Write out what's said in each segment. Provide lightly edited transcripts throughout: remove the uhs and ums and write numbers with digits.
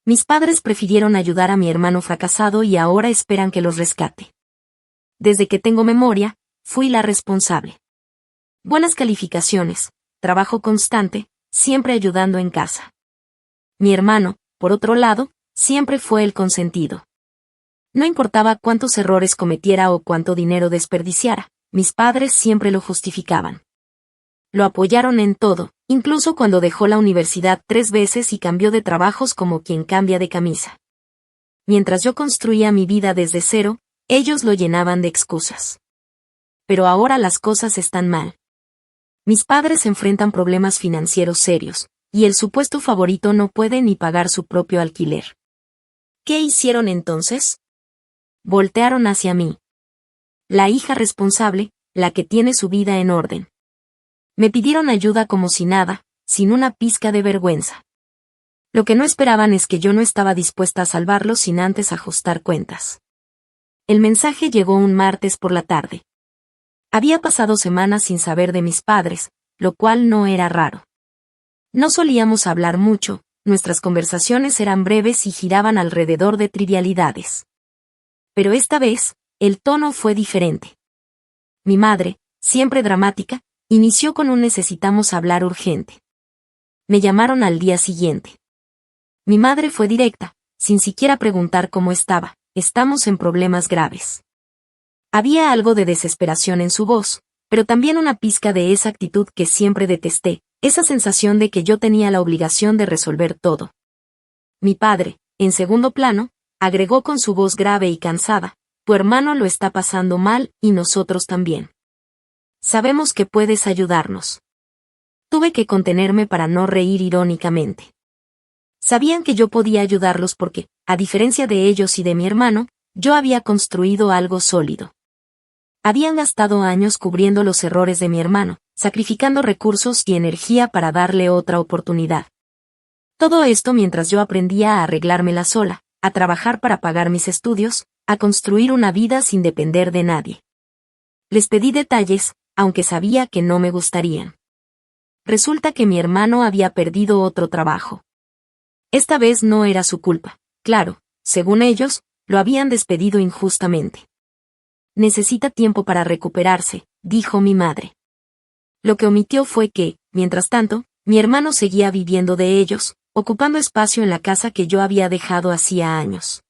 Mis padres prefirieron ayudar a mi hermano fracasado y ahora esperan que los rescate. Desde que tengo memoria, fui la responsable. Buenas calificaciones, trabajo constante, siempre ayudando en casa. Mi hermano, por otro lado, siempre fue el consentido. No importaba cuántos errores cometiera o cuánto dinero desperdiciara, mis padres siempre lo justificaban. Lo apoyaron en todo, incluso cuando dejó la universidad 3 veces y cambió de trabajos como quien cambia de camisa. Mientras yo construía mi vida desde cero, ellos lo llenaban de excusas. Pero ahora las cosas están mal. Mis padres enfrentan problemas financieros serios, y el supuesto favorito no puede ni pagar su propio alquiler. ¿Qué hicieron entonces? Voltearon hacia mí. La hija responsable, la que tiene su vida en orden. Me pidieron ayuda como si nada, sin una pizca de vergüenza. Lo que no esperaban es que yo no estaba dispuesta a salvarlos sin antes ajustar cuentas. El mensaje llegó un martes por la tarde. Había pasado semanas sin saber de mis padres, lo cual no era raro. No solíamos hablar mucho, nuestras conversaciones eran breves y giraban alrededor de trivialidades. Pero esta vez, el tono fue diferente. Mi madre, siempre dramática, inició con un necesitamos hablar urgente. Me llamaron al día siguiente. Mi madre fue directa, sin siquiera preguntar cómo estaba, estamos en problemas graves. Había algo de desesperación en su voz, pero también una pizca de esa actitud que siempre detesté, esa sensación de que yo tenía la obligación de resolver todo. Mi padre, en segundo plano, agregó con su voz grave y cansada, tu hermano lo está pasando mal y nosotros también. Sabemos que puedes ayudarnos. Tuve que contenerme para no reír irónicamente. Sabían que yo podía ayudarlos porque, a diferencia de ellos y de mi hermano, yo había construido algo sólido. Habían gastado años cubriendo los errores de mi hermano, sacrificando recursos y energía para darle otra oportunidad. Todo esto mientras yo aprendía a arreglármela sola, a trabajar para pagar mis estudios, a construir una vida sin depender de nadie. Les pedí detalles, aunque sabía que no me gustarían. Resulta que mi hermano había perdido otro trabajo. Esta vez no era su culpa, claro, según ellos, lo habían despedido injustamente. Necesita tiempo para recuperarse, dijo mi madre. Lo que omitió fue que, mientras tanto, mi hermano seguía viviendo de ellos, ocupando espacio en la casa que yo había dejado hacía años.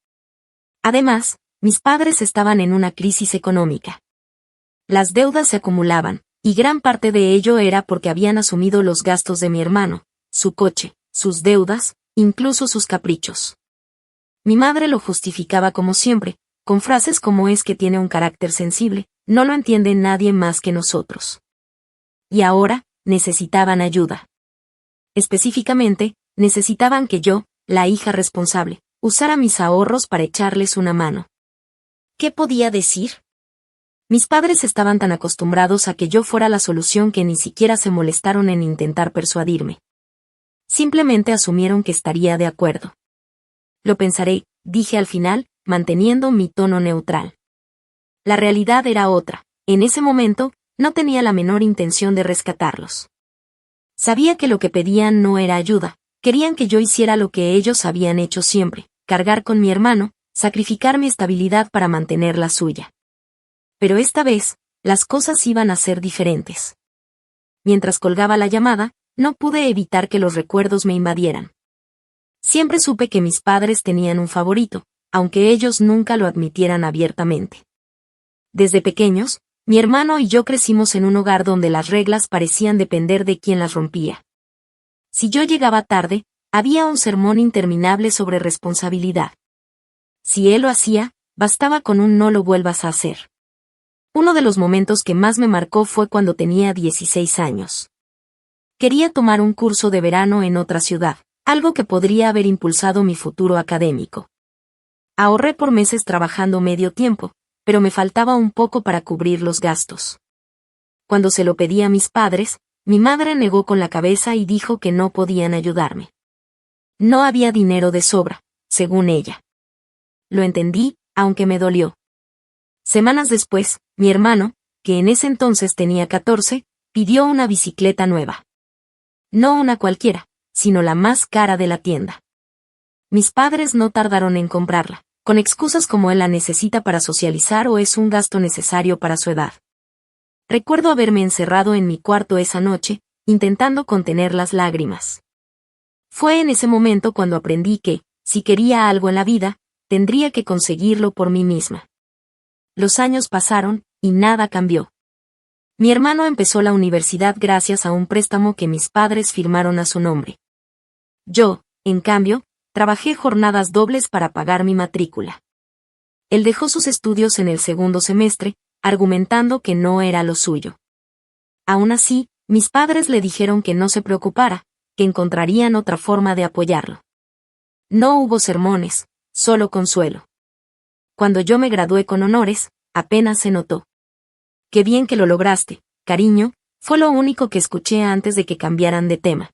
Además, mis padres estaban en una crisis económica. Las deudas se acumulaban, y gran parte de ello era porque habían asumido los gastos de mi hermano, su coche, sus deudas, incluso sus caprichos. Mi madre lo justificaba como siempre, con frases como es que tiene un carácter sensible, no lo entiende nadie más que nosotros. Y ahora, necesitaban ayuda. Específicamente, necesitaban que yo, la hija responsable, usara mis ahorros para echarles una mano. ¿Qué podía decir? Mis padres estaban tan acostumbrados a que yo fuera la solución que ni siquiera se molestaron en intentar persuadirme. Simplemente asumieron que estaría de acuerdo. Lo pensaré, dije al final, manteniendo mi tono neutral. La realidad era otra, en ese momento, no tenía la menor intención de rescatarlos. Sabía que lo que pedían no era ayuda, querían que yo hiciera lo que ellos habían hecho siempre, cargar con mi hermano, sacrificar mi estabilidad para mantener la suya. Pero esta vez, las cosas iban a ser diferentes. Mientras colgaba la llamada, no pude evitar que los recuerdos me invadieran. Siempre supe que mis padres tenían un favorito, aunque ellos nunca lo admitieran abiertamente. Desde pequeños, mi hermano y yo crecimos en un hogar donde las reglas parecían depender de quién las rompía. Si yo llegaba tarde, había un sermón interminable sobre responsabilidad. Si él lo hacía, bastaba con un no lo vuelvas a hacer. Uno de los momentos que más me marcó fue cuando tenía 16 años. Quería tomar un curso de verano en otra ciudad, algo que podría haber impulsado mi futuro académico. Ahorré por meses trabajando medio tiempo, pero me faltaba un poco para cubrir los gastos. Cuando se lo pedí a mis padres, mi madre negó con la cabeza y dijo que no podían ayudarme. No había dinero de sobra, según ella. Lo entendí, aunque me dolió. Semanas después, mi hermano, que en ese entonces tenía 14, pidió una bicicleta nueva. No una cualquiera, sino la más cara de la tienda. Mis padres no tardaron en comprarla, con excusas como él la necesita para socializar o es un gasto necesario para su edad. Recuerdo haberme encerrado en mi cuarto esa noche, intentando contener las lágrimas. Fue en ese momento cuando aprendí que, si quería algo en la vida, tendría que conseguirlo por mí misma. Los años pasaron, y nada cambió. Mi hermano empezó la universidad gracias a un préstamo que mis padres firmaron a su nombre. Yo, en cambio, trabajé jornadas dobles para pagar mi matrícula. Él dejó sus estudios en el segundo semestre, argumentando que no era lo suyo. Aún así, mis padres le dijeron que no se preocupara, que encontrarían otra forma de apoyarlo. No hubo sermones, solo consuelo. Cuando yo me gradué con honores, apenas se notó. Qué bien que lo lograste, cariño, fue lo único que escuché antes de que cambiaran de tema.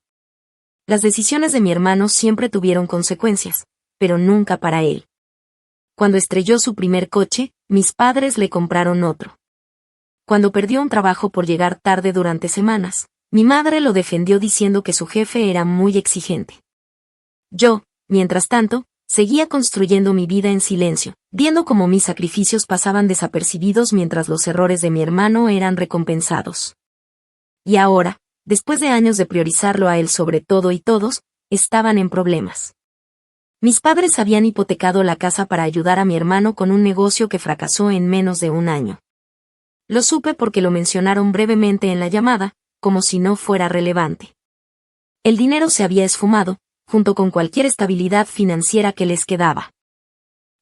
Las decisiones de mi hermano siempre tuvieron consecuencias, pero nunca para él. Cuando estrelló su primer coche, mis padres le compraron otro. Cuando perdió un trabajo por llegar tarde durante semanas, mi madre lo defendió diciendo que su jefe era muy exigente. Yo, mientras tanto, seguía construyendo mi vida en silencio, viendo cómo mis sacrificios pasaban desapercibidos mientras los errores de mi hermano eran recompensados. Y ahora, después de años de priorizarlo a él sobre todo y todos, estaban en problemas. Mis padres habían hipotecado la casa para ayudar a mi hermano con un negocio que fracasó en menos de un año. Lo supe porque lo mencionaron brevemente en la llamada, como si no fuera relevante. El dinero se había esfumado, junto con cualquier estabilidad financiera que les quedaba.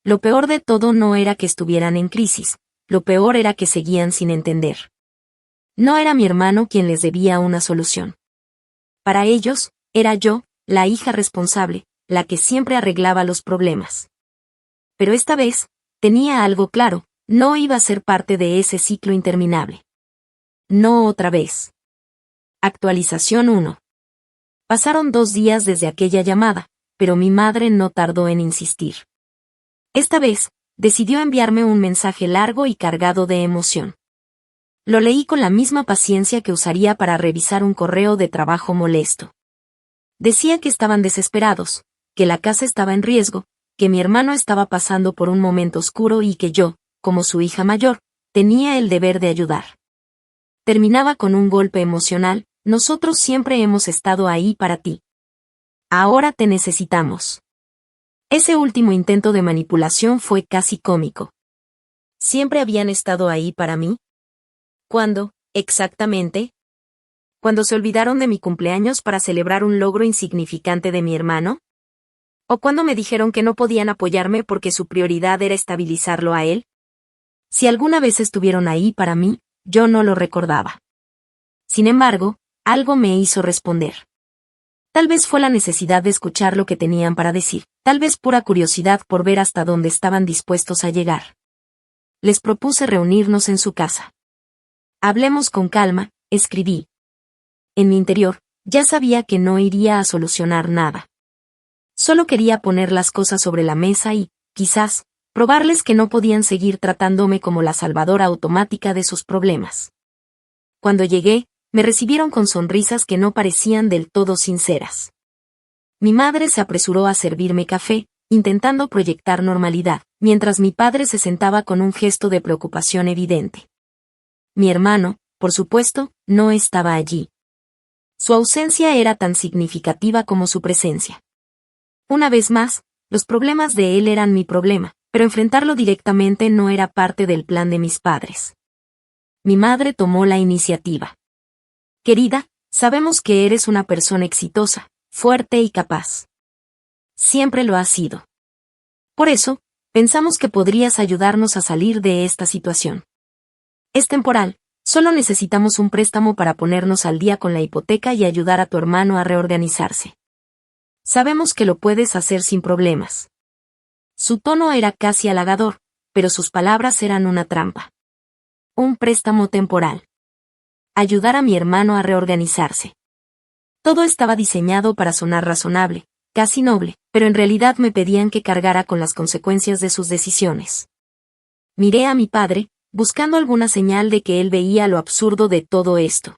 Lo peor de todo no era que estuvieran en crisis, lo peor era que seguían sin entender. No era mi hermano quien les debía una solución. Para ellos, era yo, la hija responsable, la que siempre arreglaba los problemas. Pero esta vez, tenía algo claro, no iba a ser parte de ese ciclo interminable. No otra vez. Actualización 1. Pasaron 2 días desde aquella llamada, pero mi madre no tardó en insistir. Esta vez, decidió enviarme un mensaje largo y cargado de emoción. Lo leí con la misma paciencia que usaría para revisar un correo de trabajo molesto. Decía que estaban desesperados, que la casa estaba en riesgo, que mi hermano estaba pasando por un momento oscuro y que yo, como su hija mayor, tenía el deber de ayudar. Terminaba con un golpe emocional: nosotros siempre hemos estado ahí para ti. Ahora te necesitamos. Ese último intento de manipulación fue casi cómico. ¿Siempre habían estado ahí para mí? ¿Cuándo, exactamente? ¿Cuando se olvidaron de mi cumpleaños para celebrar un logro insignificante de mi hermano? ¿O cuando me dijeron que no podían apoyarme porque su prioridad era estabilizarlo a él? Si alguna vez estuvieron ahí para mí, yo no lo recordaba. Sin embargo, algo me hizo responder. Tal vez fue la necesidad de escuchar lo que tenían para decir, tal vez pura curiosidad por ver hasta dónde estaban dispuestos a llegar. Les propuse reunirnos en su casa. Hablemos con calma, escribí. En mi interior, ya sabía que no iría a solucionar nada. Solo quería poner las cosas sobre la mesa y, quizás, probarles que no podían seguir tratándome como la salvadora automática de sus problemas. Cuando llegué, me recibieron con sonrisas que no parecían del todo sinceras. Mi madre se apresuró a servirme café, intentando proyectar normalidad, mientras mi padre se sentaba con un gesto de preocupación evidente. Mi hermano, por supuesto, no estaba allí. Su ausencia era tan significativa como su presencia. Una vez más, los problemas de él eran mi problema, pero enfrentarlo directamente no era parte del plan de mis padres. Mi madre tomó la iniciativa. Querida, sabemos que eres una persona exitosa, fuerte y capaz. Siempre lo has sido. Por eso, pensamos que podrías ayudarnos a salir de esta situación. Es temporal, solo necesitamos un préstamo para ponernos al día con la hipoteca y ayudar a tu hermano a reorganizarse. Sabemos que lo puedes hacer sin problemas. Su tono era casi halagador, pero sus palabras eran una trampa. Un préstamo temporal. Ayudar a mi hermano a reorganizarse. Todo estaba diseñado para sonar razonable, casi noble, pero en realidad me pedían que cargara con las consecuencias de sus decisiones. Miré a mi padre, buscando alguna señal de que él veía lo absurdo de todo esto.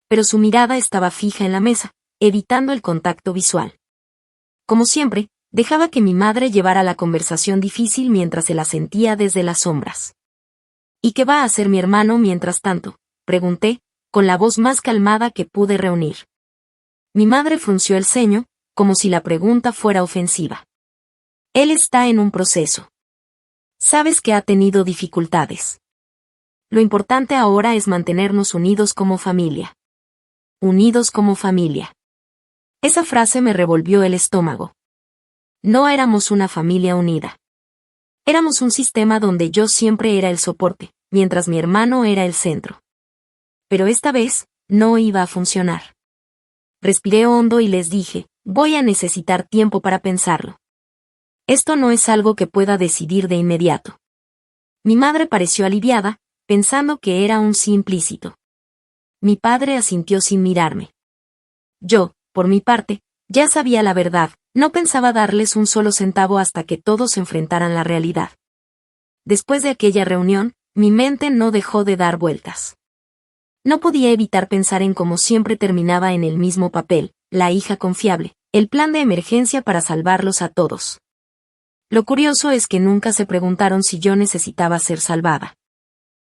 Pero su mirada estaba fija en la mesa, evitando el contacto visual. Como siempre, Dejaba que mi madre llevara la conversación difícil mientras se la sentía desde las sombras. ¿Y qué va a hacer mi hermano mientras tanto?, pregunté, con la voz más calmada que pude reunir. Mi madre frunció el ceño, como si la pregunta fuera ofensiva. Él está en un proceso. Sabes que ha tenido dificultades. Lo importante ahora es mantenernos unidos como familia. Unidos como familia. Esa frase me revolvió el estómago. No éramos una familia unida. Éramos un sistema donde yo siempre era el soporte, mientras mi hermano era el centro. Pero esta vez, no iba a funcionar. Respiré hondo y les dije, voy a necesitar tiempo para pensarlo. Esto no es algo que pueda decidir de inmediato. Mi madre pareció aliviada, pensando que era un sí implícito. Mi padre asintió sin mirarme. Yo, por mi parte, ya sabía la verdad, no pensaba darles un solo centavo hasta que todos enfrentaran la realidad. Después de aquella reunión, mi mente no dejó de dar vueltas. No podía evitar pensar en cómo siempre terminaba en el mismo papel, la hija confiable, el plan de emergencia para salvarlos a todos. Lo curioso es que nunca se preguntaron si yo necesitaba ser salvada.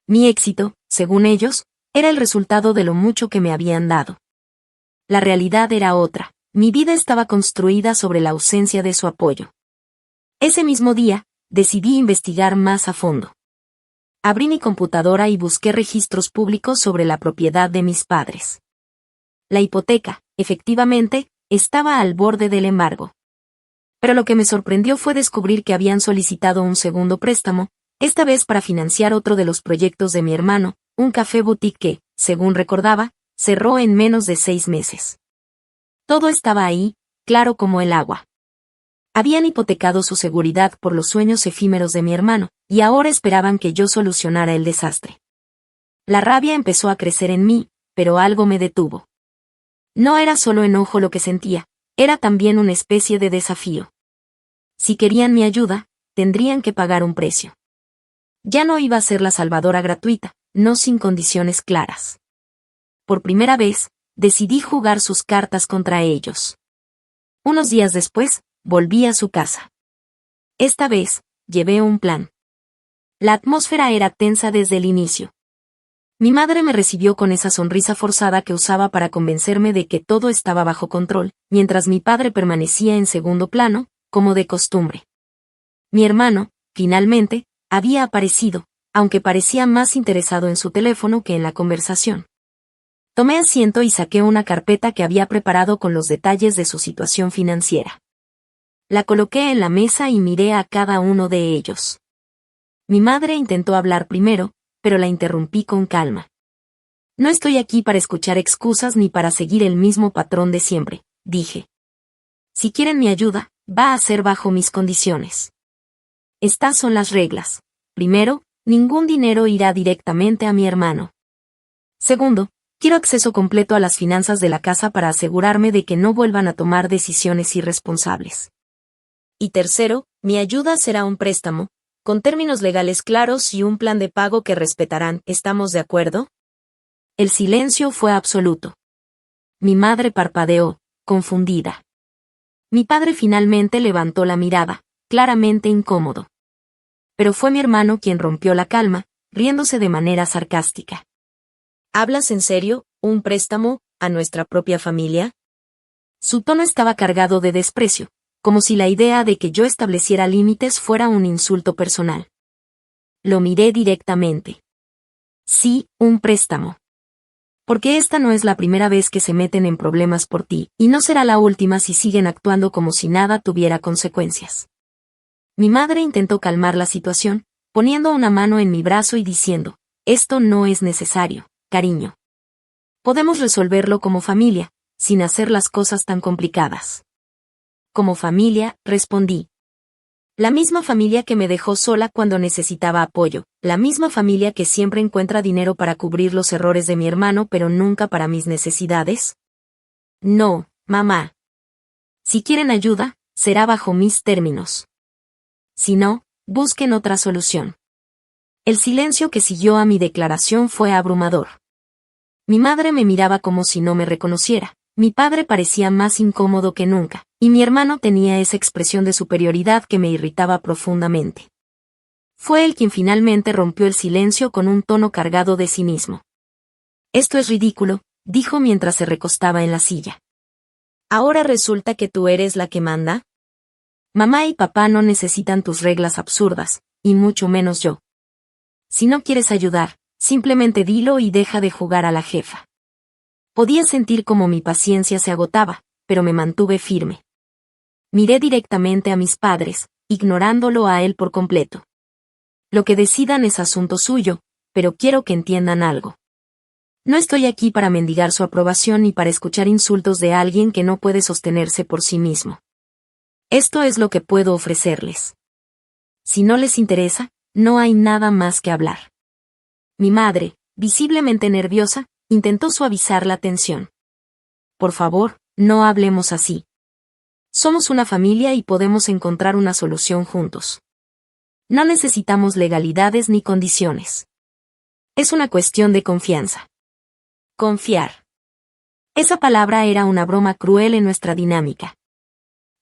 Mi éxito, según ellos, era el resultado de lo mucho que me habían dado. La realidad era otra, mi vida estaba construida sobre la ausencia de su apoyo. Ese mismo día, decidí investigar más a fondo. Abrí mi computadora y busqué registros públicos sobre la propiedad de mis padres. La hipoteca, efectivamente, estaba al borde del embargo. Pero lo que me sorprendió fue descubrir que habían solicitado un segundo préstamo, esta vez para financiar otro de los proyectos de mi hermano, un café boutique que, según recordaba, cerró en menos de 6 meses. Todo estaba ahí, claro como el agua. Habían hipotecado su seguridad por los sueños efímeros de mi hermano, y ahora esperaban que yo solucionara el desastre. La rabia empezó a crecer en mí, pero algo me detuvo. No era solo enojo lo que sentía, era también una especie de desafío. Si querían mi ayuda, tendrían que pagar un precio. Ya no iba a ser la salvadora gratuita, no sin condiciones claras. Por primera vez, decidí jugar sus cartas contra ellos. Unos días después, volví a su casa. Esta vez, llevé un plan. La atmósfera era tensa desde el inicio. Mi madre me recibió con esa sonrisa forzada que usaba para convencerme de que todo estaba bajo control, mientras mi padre permanecía en segundo plano, como de costumbre. Mi hermano, finalmente, había aparecido, aunque parecía más interesado en su teléfono que en la conversación. Tomé asiento y saqué una carpeta que había preparado con los detalles de su situación financiera. La coloqué en la mesa y miré a cada uno de ellos. Mi madre intentó hablar primero, pero la interrumpí con calma. No estoy aquí para escuchar excusas ni para seguir el mismo patrón de siempre, dije. Si quieren mi ayuda, va a ser bajo mis condiciones. Estas son las reglas. Primero, ningún dinero irá directamente a mi hermano. Segundo, quiero acceso completo a las finanzas de la casa para asegurarme de que no vuelvan a tomar decisiones irresponsables. Y tercero, mi ayuda será un préstamo, con términos legales claros y un plan de pago que respetarán. ¿Estamos de acuerdo? El silencio fue absoluto. Mi madre parpadeó, confundida. Mi padre finalmente levantó la mirada, claramente incómodo. Pero fue mi hermano quien rompió la calma, riéndose de manera sarcástica. ¿Hablas en serio? ¿Un préstamo a nuestra propia familia? Su tono estaba cargado de desprecio, como si la idea de que yo estableciera límites fuera un insulto personal. Lo miré directamente. Sí, un préstamo. Porque esta no es la primera vez que se meten en problemas por ti, y no será la última si siguen actuando como si nada tuviera consecuencias. Mi madre intentó calmar la situación, poniendo una mano en mi brazo y diciendo, esto no es necesario, cariño. Podemos resolverlo como familia, sin hacer las cosas tan complicadas. Como familia, respondí. La misma familia que me dejó sola cuando necesitaba apoyo, la misma familia que siempre encuentra dinero para cubrir los errores de mi hermano pero nunca para mis necesidades. No, mamá. Si quieren ayuda, será bajo mis términos. Si no, busquen otra solución. El silencio que siguió a mi declaración fue abrumador. Mi madre me miraba como si no me reconociera, Mi padre parecía más incómodo que nunca, y mi hermano tenía esa expresión de superioridad que me irritaba profundamente. Fue él quien finalmente rompió el silencio con un tono cargado de cinismo. «Esto es ridículo», dijo mientras se recostaba en la silla. «¿Ahora resulta que tú eres la que manda? Mamá y papá no necesitan tus reglas absurdas, y mucho menos yo. Si no quieres ayudar, simplemente dilo y deja de jugar a la jefa». Podía sentir como mi paciencia se agotaba, pero me mantuve firme. Miré directamente a mis padres, ignorándolo a él por completo. Lo que decidan es asunto suyo, pero quiero que entiendan algo. No estoy aquí para mendigar su aprobación ni para escuchar insultos de alguien que no puede sostenerse por sí mismo. Esto es lo que puedo ofrecerles. Si no les interesa, no hay nada más que hablar. Mi madre, visiblemente nerviosa, intentó suavizar la tensión. Por favor, no hablemos así. Somos una familia y podemos encontrar una solución juntos. No necesitamos legalidades ni condiciones. Es una cuestión de confianza. Confiar. Esa palabra era una broma cruel en nuestra dinámica.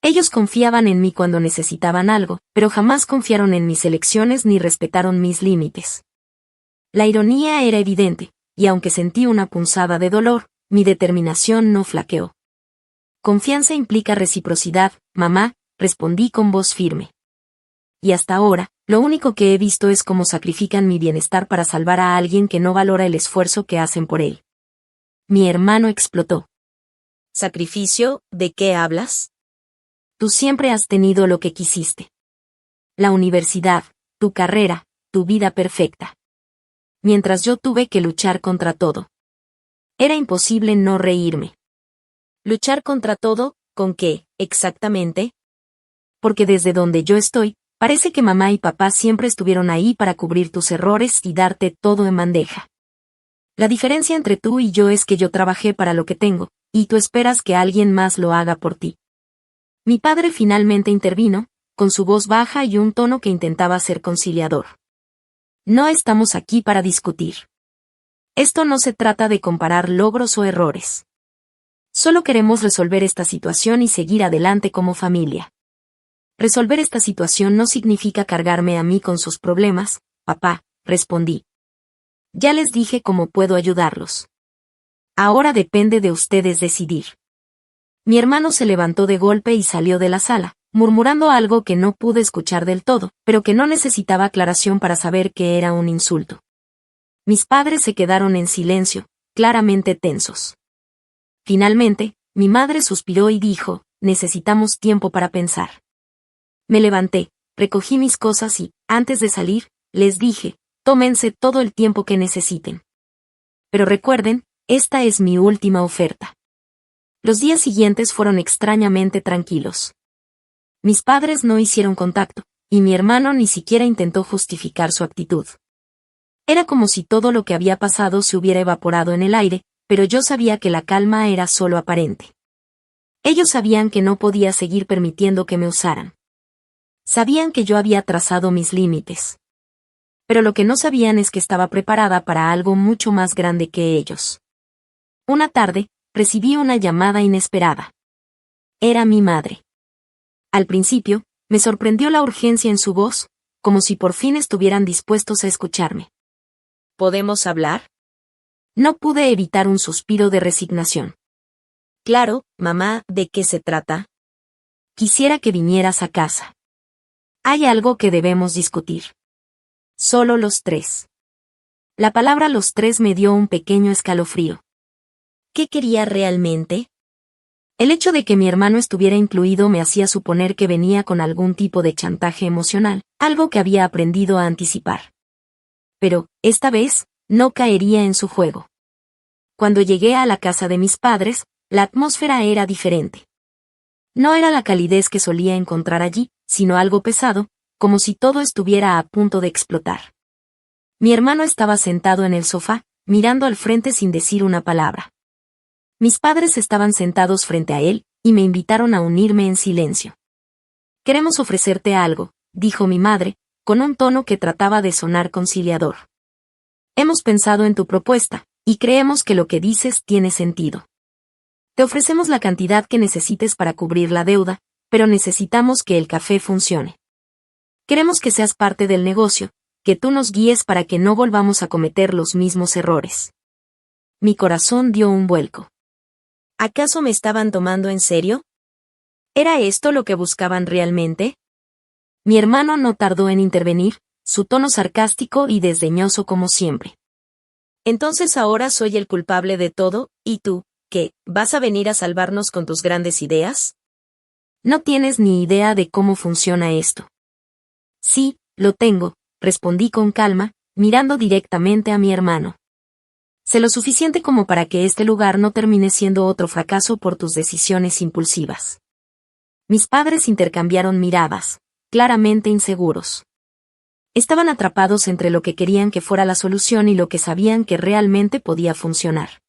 Ellos confiaban en mí cuando necesitaban algo, pero jamás confiaron en mis elecciones ni respetaron mis límites. La ironía era evidente, y aunque sentí una punzada de dolor, mi determinación no flaqueó. Confianza implica reciprocidad, mamá, respondí con voz firme. Y hasta ahora, lo único que he visto es cómo sacrifican mi bienestar para salvar a alguien que no valora el esfuerzo que hacen por él. Mi hermano explotó. ¿Sacrificio? ¿De qué hablas? Tú siempre has tenido lo que quisiste. La universidad, tu carrera, tu vida perfecta. Mientras yo tuve que luchar contra todo. Era imposible no reírme. ¿Luchar contra todo? ¿Con qué, exactamente? Porque desde donde yo estoy, parece que mamá y papá siempre estuvieron ahí para cubrir tus errores y darte todo en bandeja. La diferencia entre tú y yo es que yo trabajé para lo que tengo, y tú esperas que alguien más lo haga por ti. Mi padre finalmente intervino, con su voz baja y un tono que intentaba ser conciliador. No estamos aquí para discutir. Esto no se trata de comparar logros o errores. Solo queremos resolver esta situación y seguir adelante como familia. Resolver esta situación no significa cargarme a mí con sus problemas, papá, respondí. Ya les dije cómo puedo ayudarlos. Ahora depende de ustedes decidir. Mi hermano se levantó de golpe y salió de la sala, murmurando algo que no pude escuchar del todo, pero que no necesitaba aclaración para saber que era un insulto. Mis padres se quedaron en silencio, claramente tensos. Finalmente, mi madre suspiró y dijo, necesitamos tiempo para pensar. Me levanté, recogí mis cosas y, antes de salir, les dije, tómense todo el tiempo que necesiten. Pero recuerden, esta es mi última oferta. Los días siguientes fueron extrañamente tranquilos. Mis padres no hicieron contacto, y mi hermano ni siquiera intentó justificar su actitud. Era como si todo lo que había pasado se hubiera evaporado en el aire, pero yo sabía que la calma era solo aparente. Ellos sabían que no podía seguir permitiendo que me usaran. Sabían que yo había trazado mis límites. Pero lo que no sabían es que estaba preparada para algo mucho más grande que ellos. Una tarde, recibí una llamada inesperada. Era mi madre. Al principio, me sorprendió la urgencia en su voz, como si por fin estuvieran dispuestos a escucharme. ¿Podemos hablar? No pude evitar un suspiro de resignación. Claro, mamá, ¿de qué se trata? Quisiera que vinieras a casa. Hay algo que debemos discutir. Solo los tres. La palabra los tres me dio un pequeño escalofrío. ¿Qué quería realmente? El hecho de que mi hermano estuviera incluido me hacía suponer que venía con algún tipo de chantaje emocional, algo que había aprendido a anticipar. Pero, esta vez, no caería en su juego. Cuando llegué a la casa de mis padres, la atmósfera era diferente. No era la calidez que solía encontrar allí, sino algo pesado, como si todo estuviera a punto de explotar. Mi hermano estaba sentado en el sofá, mirando al frente sin decir una palabra. Mis padres estaban sentados frente a él, y me invitaron a unirme en silencio. Queremos ofrecerte algo, dijo mi madre, con un tono que trataba de sonar conciliador. Hemos pensado en tu propuesta, y creemos que lo que dices tiene sentido. Te ofrecemos la cantidad que necesites para cubrir la deuda, pero necesitamos que el café funcione. Queremos que seas parte del negocio, que tú nos guíes para que no volvamos a cometer los mismos errores. Mi corazón dio un vuelco. ¿Acaso me estaban tomando en serio? ¿Era esto lo que buscaban realmente? Mi hermano no tardó en intervenir, su tono sarcástico y desdeñoso como siempre. Entonces ahora soy el culpable de todo, ¿y tú, qué, vas a venir a salvarnos con tus grandes ideas? No tienes ni idea de cómo funciona esto. Sí, lo tengo, respondí con calma, mirando directamente a mi hermano. Sé lo suficiente como para que este lugar no termine siendo otro fracaso por tus decisiones impulsivas. Mis padres intercambiaron miradas, claramente inseguros. Estaban atrapados entre lo que querían que fuera la solución y lo que sabían que realmente podía funcionar.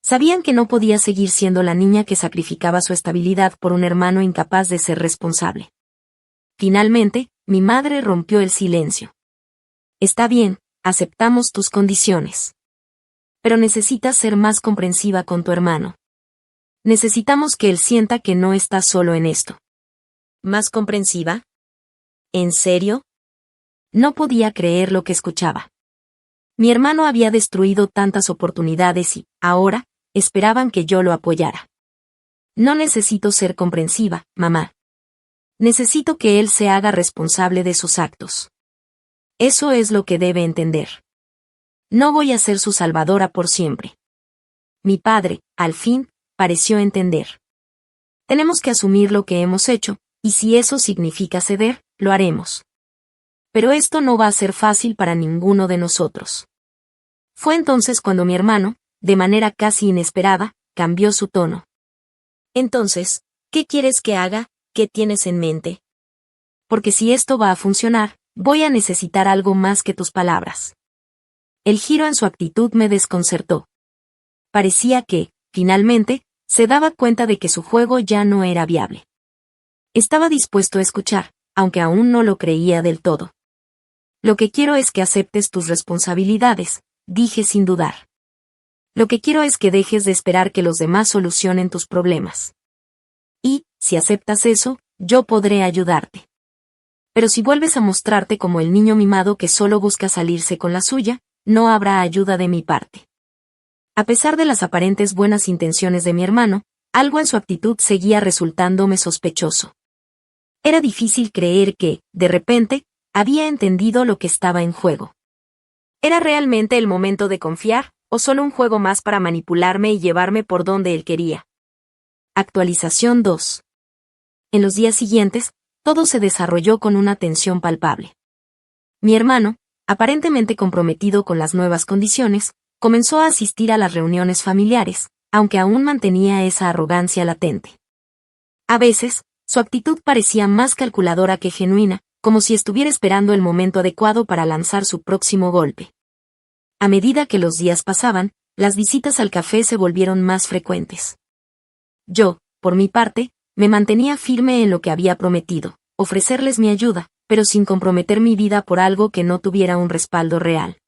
Sabían que no podía seguir siendo la niña que sacrificaba su estabilidad por un hermano incapaz de ser responsable. Finalmente, mi madre rompió el silencio. Está bien, aceptamos tus condiciones. Pero necesitas ser más comprensiva con tu hermano. Necesitamos que él sienta que no estás solo en esto. ¿Más comprensiva? ¿En serio? No podía creer lo que escuchaba. Mi hermano había destruido tantas oportunidades y, ahora, esperaban que yo lo apoyara. No necesito ser comprensiva, mamá. Necesito que él se haga responsable de sus actos. Eso es lo que debe entender. No voy a ser su salvadora por siempre. Mi padre, al fin, pareció entender. Tenemos que asumir lo que hemos hecho, y si eso significa ceder, lo haremos. Pero esto no va a ser fácil para ninguno de nosotros. Fue entonces cuando mi hermano, de manera casi inesperada, cambió su tono. Entonces, ¿qué quieres que haga? ¿Qué tienes en mente? Porque si esto va a funcionar, voy a necesitar algo más que tus palabras. El giro en su actitud me desconcertó. Parecía que, finalmente, se daba cuenta de que su juego ya no era viable. Estaba dispuesto a escuchar, aunque aún no lo creía del todo. Lo que quiero es que aceptes tus responsabilidades, dije sin dudar. Lo que quiero es que dejes de esperar que los demás solucionen tus problemas. Y, si aceptas eso, yo podré ayudarte. Pero si vuelves a mostrarte como el niño mimado que solo busca salirse con la suya, no habrá ayuda de mi parte. A pesar de las aparentes buenas intenciones de mi hermano, algo en su actitud seguía resultándome sospechoso. Era difícil creer que, de repente, había entendido lo que estaba en juego. ¿Era realmente el momento de confiar, o solo un juego más para manipularme y llevarme por donde él quería? Actualización 2. En los días siguientes, todo se desarrolló con una tensión palpable. Mi hermano, aparentemente comprometido con las nuevas condiciones, comenzó a asistir a las reuniones familiares, aunque aún mantenía esa arrogancia latente. A veces, su actitud parecía más calculadora que genuina, como si estuviera esperando el momento adecuado para lanzar su próximo golpe. A medida que los días pasaban, las visitas al café se volvieron más frecuentes. Yo, por mi parte, me mantenía firme en lo que había prometido, ofrecerles mi ayuda, pero sin comprometer mi vida por algo que no tuviera un respaldo real.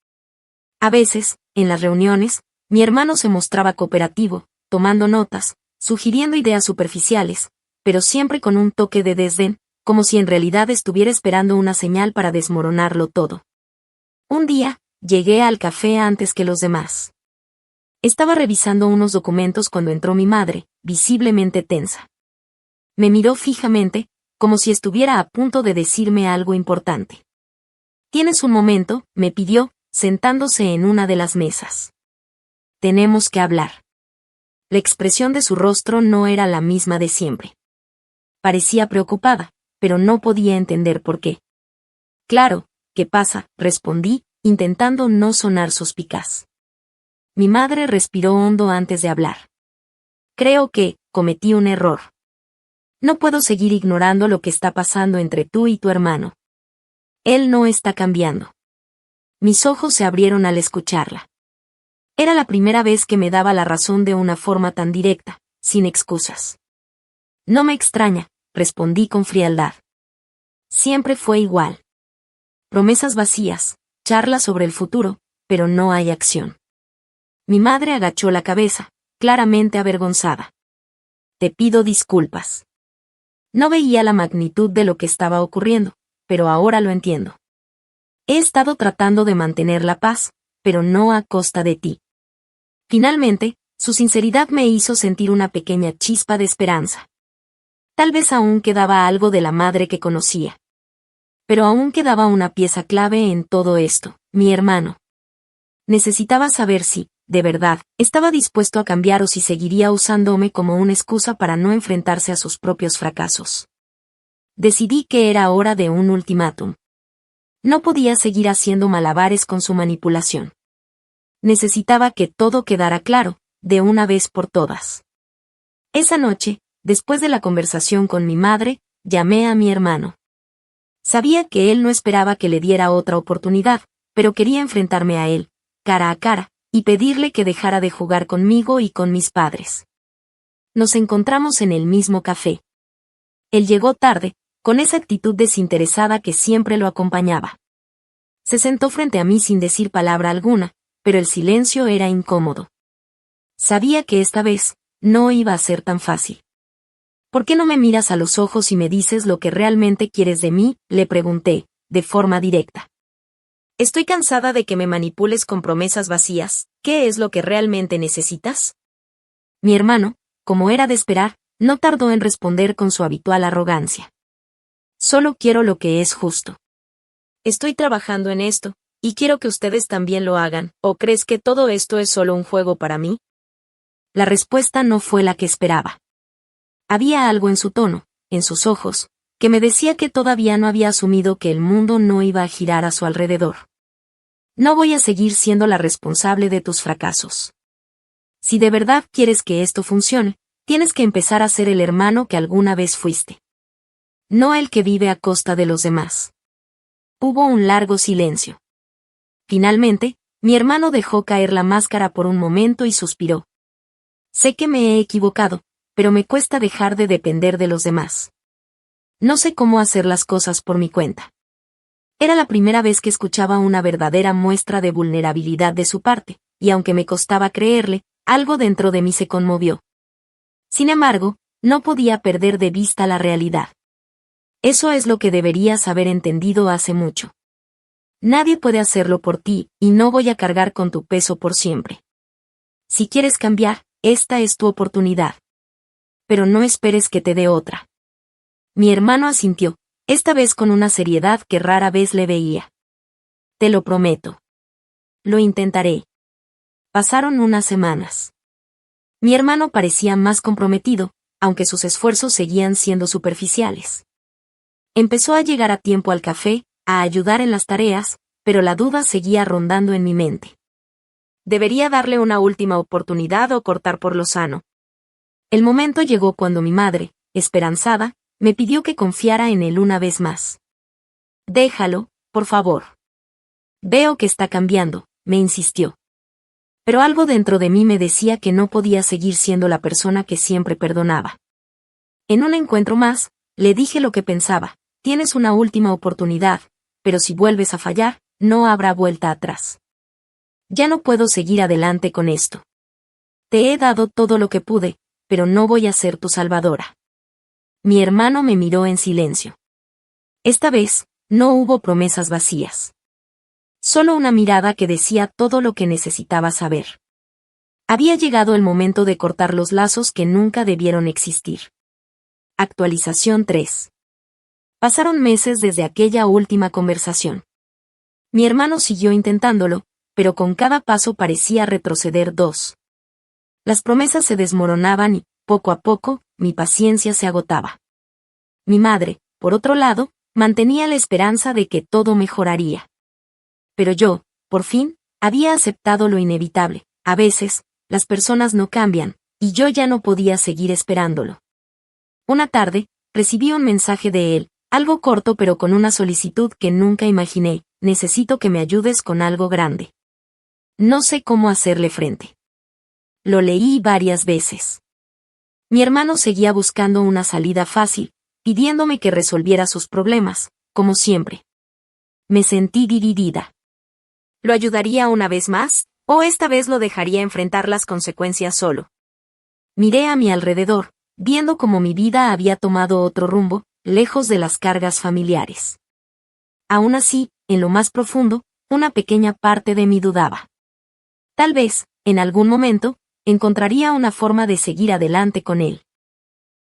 A veces, en las reuniones, mi hermano se mostraba cooperativo, tomando notas, sugiriendo ideas superficiales, pero siempre con un toque de desdén, como si en realidad estuviera esperando una señal para desmoronarlo todo. Un día, llegué al café antes que los demás. Estaba revisando unos documentos cuando entró mi madre, visiblemente tensa. Me miró fijamente, como si estuviera a punto de decirme algo importante. «¿Tienes un momento?», me pidió, sentándose en una de las mesas. «Tenemos que hablar». La expresión de su rostro no era la misma de siempre. Parecía preocupada, pero no podía entender por qué. «Claro, ¿qué pasa?», respondí, intentando no sonar suspicaz. Mi madre respiró hondo antes de hablar. «Creo que cometí un error. No puedo seguir ignorando lo que está pasando entre tú y tu hermano. Él no está cambiando». Mis ojos se abrieron al escucharla. Era la primera vez que me daba la razón de una forma tan directa, sin excusas. «No me extraña», respondí con frialdad. Siempre fue igual. Promesas vacías, charlas sobre el futuro, pero no hay acción. Mi madre agachó la cabeza, claramente avergonzada. Te pido disculpas. No veía la magnitud de lo que estaba ocurriendo, pero ahora lo entiendo. He estado tratando de mantener la paz, pero no a costa de ti. Finalmente, su sinceridad me hizo sentir una pequeña chispa de esperanza. Tal vez aún quedaba algo de la madre que conocía. Pero aún quedaba una pieza clave en todo esto, mi hermano. Necesitaba saber si, de verdad, estaba dispuesto a cambiar o si seguiría usándome como una excusa para no enfrentarse a sus propios fracasos. Decidí que era hora de un ultimátum. No podía seguir haciendo malabares con su manipulación. Necesitaba que todo quedara claro, de una vez por todas. Esa noche, después de la conversación con mi madre, llamé a mi hermano. Sabía que él no esperaba que le diera otra oportunidad, pero quería enfrentarme a él, cara a cara, y pedirle que dejara de jugar conmigo y con mis padres. Nos encontramos en el mismo café. Él llegó tarde, con esa actitud desinteresada que siempre lo acompañaba. Se sentó frente a mí sin decir palabra alguna, pero el silencio era incómodo. Sabía que esta vez, no iba a ser tan fácil. ¿Por qué no me miras a los ojos y me dices lo que realmente quieres de mí?, le pregunté, de forma directa. Estoy cansada de que me manipules con promesas vacías. ¿Qué es lo que realmente necesitas? Mi hermano, como era de esperar, no tardó en responder con su habitual arrogancia. Solo quiero lo que es justo. Estoy trabajando en esto, y quiero que ustedes también lo hagan. ¿O crees que todo esto es solo un juego para mí? La respuesta no fue la que esperaba. Había algo en su tono, en sus ojos, que me decía que todavía no había asumido que el mundo no iba a girar a su alrededor. No voy a seguir siendo la responsable de tus fracasos. Si de verdad quieres que esto funcione, tienes que empezar a ser el hermano que alguna vez fuiste. No el que vive a costa de los demás. Hubo un largo silencio. Finalmente, mi hermano dejó caer la máscara por un momento y suspiró. Sé que me he equivocado, pero me cuesta dejar de depender de los demás. No sé cómo hacer las cosas por mi cuenta. Era la primera vez que escuchaba una verdadera muestra de vulnerabilidad de su parte, y aunque me costaba creerle, algo dentro de mí se conmovió. Sin embargo, no podía perder de vista la realidad. Eso es lo que deberías haber entendido hace mucho. Nadie puede hacerlo por ti, y no voy a cargar con tu peso por siempre. Si quieres cambiar, esta es tu oportunidad. Pero no esperes que te dé otra. Mi hermano asintió, esta vez con una seriedad que rara vez le veía. Te lo prometo. Lo intentaré. Pasaron unas semanas. Mi hermano parecía más comprometido, aunque sus esfuerzos seguían siendo superficiales. Empezó a llegar a tiempo al café, a ayudar en las tareas, pero la duda seguía rondando en mi mente. ¿Debería darle una última oportunidad o cortar por lo sano? El momento llegó cuando mi madre, esperanzada, me pidió que confiara en él una vez más. Déjalo, por favor. Veo que está cambiando, me insistió. Pero algo dentro de mí me decía que no podía seguir siendo la persona que siempre perdonaba. En un encuentro más, le dije lo que pensaba, tienes una última oportunidad, pero si vuelves a fallar, no habrá vuelta atrás. Ya no puedo seguir adelante con esto. Te he dado todo lo que pude, pero no voy a ser tu salvadora. Mi hermano me miró en silencio. Esta vez, no hubo promesas vacías. Solo una mirada que decía todo lo que necesitaba saber. Había llegado el momento de cortar los lazos que nunca debieron existir. Actualización 3. Pasaron meses desde aquella última conversación. Mi hermano siguió intentándolo, pero con cada paso parecía retroceder 2. Las promesas se desmoronaban y, poco a poco, mi paciencia se agotaba. Mi madre, por otro lado, mantenía la esperanza de que todo mejoraría. Pero yo, por fin, había aceptado lo inevitable. A veces, las personas no cambian, y yo ya no podía seguir esperándolo. Una tarde, recibí un mensaje de él, algo corto pero con una solicitud que nunca imaginé: necesito que me ayudes con algo grande. No sé cómo hacerle frente. Lo leí varias veces. Mi hermano seguía buscando una salida fácil, pidiéndome que resolviera sus problemas, como siempre. Me sentí dividida. ¿Lo ayudaría una vez más, o esta vez lo dejaría enfrentar las consecuencias solo? Miré a mi alrededor, viendo cómo mi vida había tomado otro rumbo, lejos de las cargas familiares. Aún así, en lo más profundo, una pequeña parte de mí dudaba. Tal vez, en algún momento, encontraría una forma de seguir adelante con él.